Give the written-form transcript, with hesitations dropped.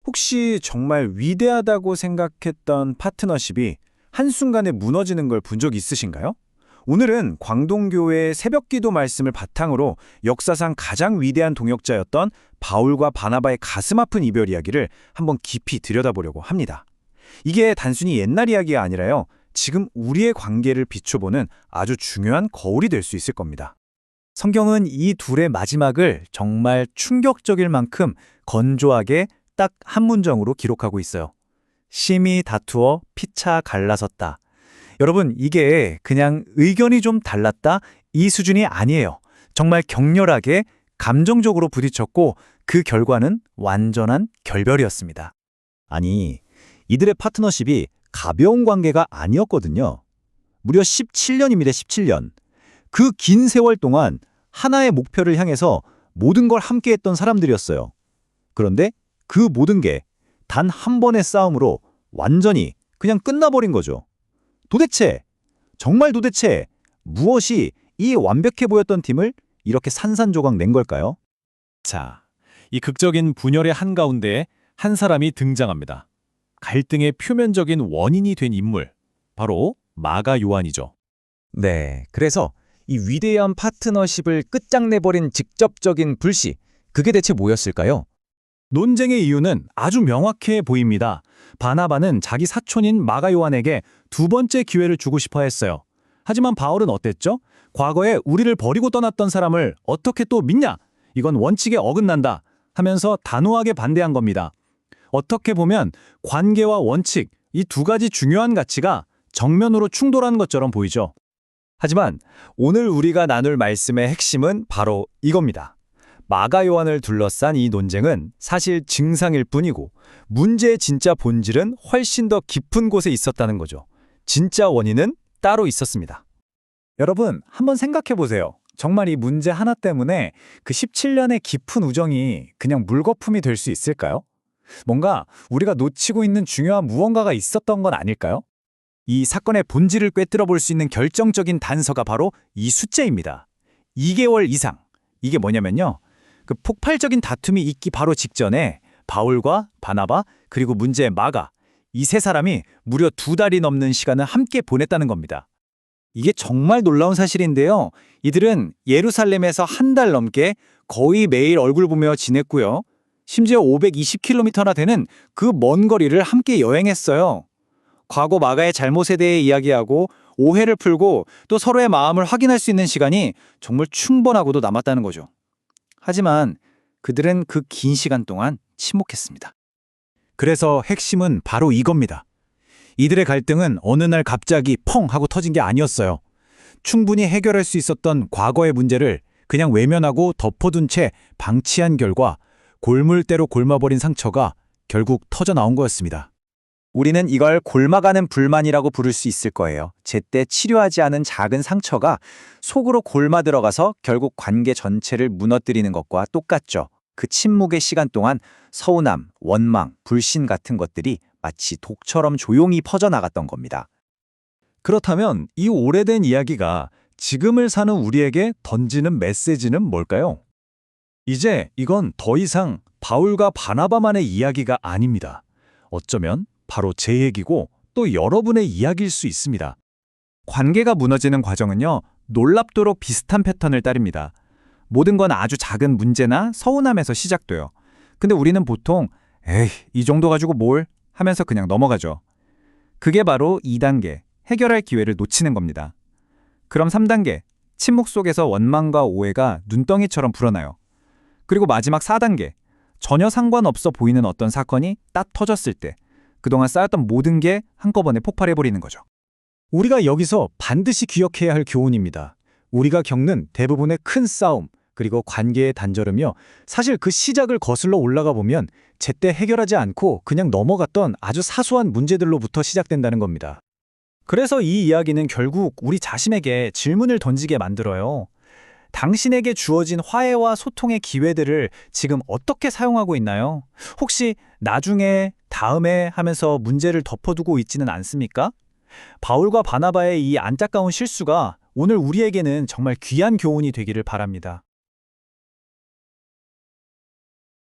혹시 정말 위대하다고 생각했던 파트너십이 한순간에 무너지는 걸 본 적 있으신가요? 오늘은 광동교회의 새벽기도 말씀을 바탕으로 역사상 가장 위대한 동역자였던 바울과 바나바의 가슴 아픈 이별 이야기를 한번 깊이 들여다보려고 합니다. 이게 단순히 옛날 이야기가 아니라요. 지금 우리의 관계를 비춰보는 아주 중요한 거울이 될 수 있을 겁니다. 성경은 이 둘의 마지막을 정말 충격적일 만큼 건조하게 딱 한 문장으로 기록하고 있어요. 심히 다투어 피차 갈라섰다. 여러분, 이게 그냥 의견이 좀 달랐다 이 수준이 아니에요. 정말 격렬하게 감정적으로 부딪혔고 그 결과는 완전한 결별이었습니다. 아니, 이들의 파트너십이 가벼운 관계가 아니었거든요. 무려 17년입니다, 17년. 그 긴 세월 동안 하나의 목표를 향해서 모든 걸 함께했던 사람들이었어요. 그런데 그 모든 게 단 한 번의 싸움으로 완전히 그냥 끝나버린 거죠. 정말 도대체 무엇이 이 완벽해 보였던 팀을 이렇게 산산조각 낸 걸까요? 자, 이 극적인 분열의 한가운데에 한 사람이 등장합니다. 갈등의 표면적인 원인이 된 인물, 바로 마가 요한이죠. 네, 그래서 이 위대한 파트너십을 끝장내버린 직접적인 불씨, 그게 대체 뭐였을까요? 논쟁의 이유는 아주 명확해 보입니다. 바나바는 자기 사촌인 마가 요한에게 두 번째 기회를 주고 싶어 했어요. 하지만 바울은 어땠죠? 과거에 우리를 버리고 떠났던 사람을 어떻게 또 믿냐? 이건 원칙에 어긋난다 하면서 단호하게 반대한 겁니다. 어떻게 보면 관계와 원칙, 이 두 가지 중요한 가치가 정면으로 충돌하는 것처럼 보이죠. 하지만 오늘 우리가 나눌 말씀의 핵심은 바로 이겁니다. 마가 요한을 둘러싼 이 논쟁은 사실 증상일 뿐이고 문제의 진짜 본질은 훨씬 더 깊은 곳에 있었다는 거죠. 진짜 원인은 따로 있었습니다. 여러분, 한번 생각해 보세요. 정말 이 문제 하나 때문에 그 17년의 깊은 우정이 그냥 물거품이 될 수 있을까요? 뭔가 우리가 놓치고 있는 중요한 무언가가 있었던 건 아닐까요? 이 사건의 본질을 꿰뚫어 볼 수 있는 결정적인 단서가 바로 이 숫자입니다. 2개월 이상. 이게 뭐냐면요. 그 폭발적인 다툼이 있기 바로 직전에 바울과 바나바 그리고 문제의 마가, 이 세 사람이 무려 2달이 넘는 시간을 함께 보냈다는 겁니다. 이게 정말 놀라운 사실인데요. 이들은 예루살렘에서 한 달 넘게 거의 매일 얼굴 보며 지냈고요. 심지어 520km나 되는 그 먼 거리를 함께 여행했어요. 과거 마가의 잘못에 대해 이야기하고 오해를 풀고 또 서로의 마음을 확인할 수 있는 시간이 정말 충분하고도 남았다는 거죠. 하지만 그들은 그 긴 시간 동안 침묵했습니다. 그래서 핵심은 바로 이겁니다. 이들의 갈등은 어느 날 갑자기 펑 하고 터진 게 아니었어요. 충분히 해결할 수 있었던 과거의 문제를 그냥 외면하고 덮어둔 채 방치한 결과 골물대로 골마버린 상처가 결국 터져나온 거였습니다. 우리는 이걸 골마가는 불만이라고 부를 수 있을 거예요. 제때 치료하지 않은 작은 상처가 속으로 골마 들어가서 결국 관계 전체를 무너뜨리는 것과 똑같죠. 그 침묵의 시간 동안 서운함, 원망, 불신 같은 것들이 마치 독처럼 조용히 퍼져나갔던 겁니다. 그렇다면 이 오래된 이야기가 지금을 사는 우리에게 던지는 메시지는 뭘까요? 이제 이건 더 이상 바울과 바나바만의 이야기가 아닙니다. 어쩌면 바로 제 얘기고 또 여러분의 이야기일 수 있습니다. 관계가 무너지는 과정은요, 놀랍도록 비슷한 패턴을 따릅니다. 모든 건 아주 작은 문제나 서운함에서 시작돼요. 근데 우리는 보통 에이, 이 정도 가지고 뭘? 하면서 그냥 넘어가죠. 그게 바로 2단계, 해결할 기회를 놓치는 겁니다. 그럼 3단계, 침묵 속에서 원망과 오해가 눈덩이처럼 불어나요. 그리고 마지막 4단계, 전혀 상관없어 보이는 어떤 사건이 딱 터졌을 때 그동안 쌓였던 모든 게 한꺼번에 폭발해버리는 거죠. 우리가 여기서 반드시 기억해야 할 교훈입니다. 우리가 겪는 대부분의 큰 싸움, 그리고 관계의 단절음이요. 사실 그 시작을 거슬러 올라가 보면 제때 해결하지 않고 그냥 넘어갔던 아주 사소한 문제들로부터 시작된다는 겁니다. 그래서 이 이야기는 결국 우리 자신에게 질문을 던지게 만들어요. 당신에게 주어진 화해와 소통의 기회들을 지금 어떻게 사용하고 있나요? 혹시 나중에, 다음에 하면서 문제를 덮어두고 있지는 않습니까? 바울과 바나바의 이 안타까운 실수가 오늘 우리에게는 정말 귀한 교훈이 되기를 바랍니다.